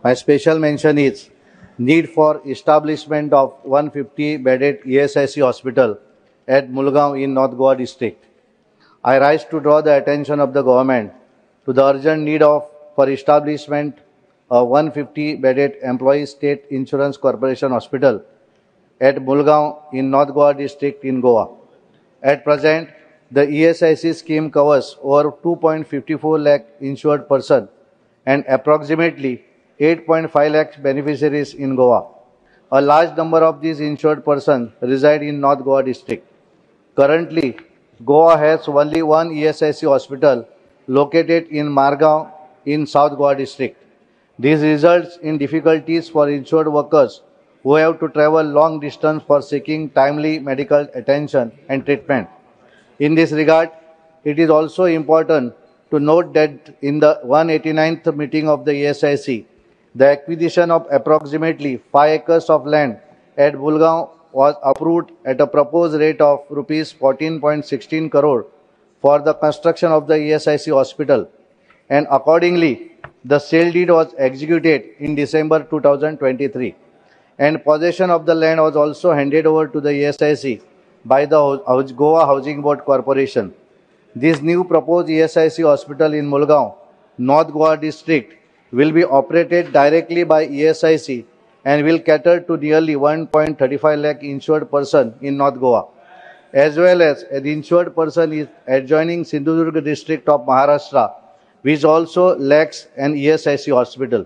My special mention is need for establishment of 150-bedded ESIC hospital at Mulgaon in North Goa district. I rise to draw the attention of the government to the urgent need for establishment of 150-bedded Employee State Insurance Corporation Hospital at Mulgaon in North Goa district in Goa. At present, the ESIC scheme covers over 2.54 lakh insured person and approximately 8.5 lakh beneficiaries in Goa. A large number of these insured persons reside in North Goa district. Currently, Goa has only one ESIC hospital located in Margao in South Goa district. This results in difficulties for insured workers who have to travel long distance for seeking timely medical attention and treatment. In this regard, it is also important to note that in the 189th meeting of the ESIC, the acquisition of approximately 5 acres of land at Mulgaon was approved at a proposed rate of rupees 14.16 crore for the construction of the ESIC hospital, and accordingly, the sale deed was executed in December 2023, and possession of the land was also handed over to the ESIC by the Goa Housing Board Corporation. This new proposed ESIC hospital in Mulgaon, North Goa district, will be operated directly by ESIC and will cater to nearly 1.35 lakh insured person in North Goa, as well as an insured person is adjoining Sindhudurg district of Maharashtra, which also lacks an ESIC hospital.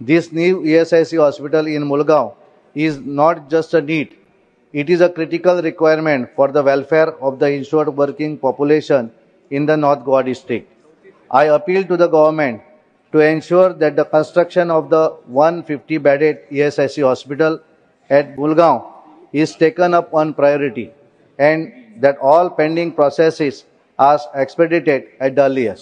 This new ESIC hospital in Mulgaon is not just a need, it is a critical requirement for the welfare of the insured working population in the North Goa district. I appeal to the government to ensure that the construction of the 150-bedded ESIC hospital at Mulgaon is taken up on priority and that all pending processes are expedited at the earliest.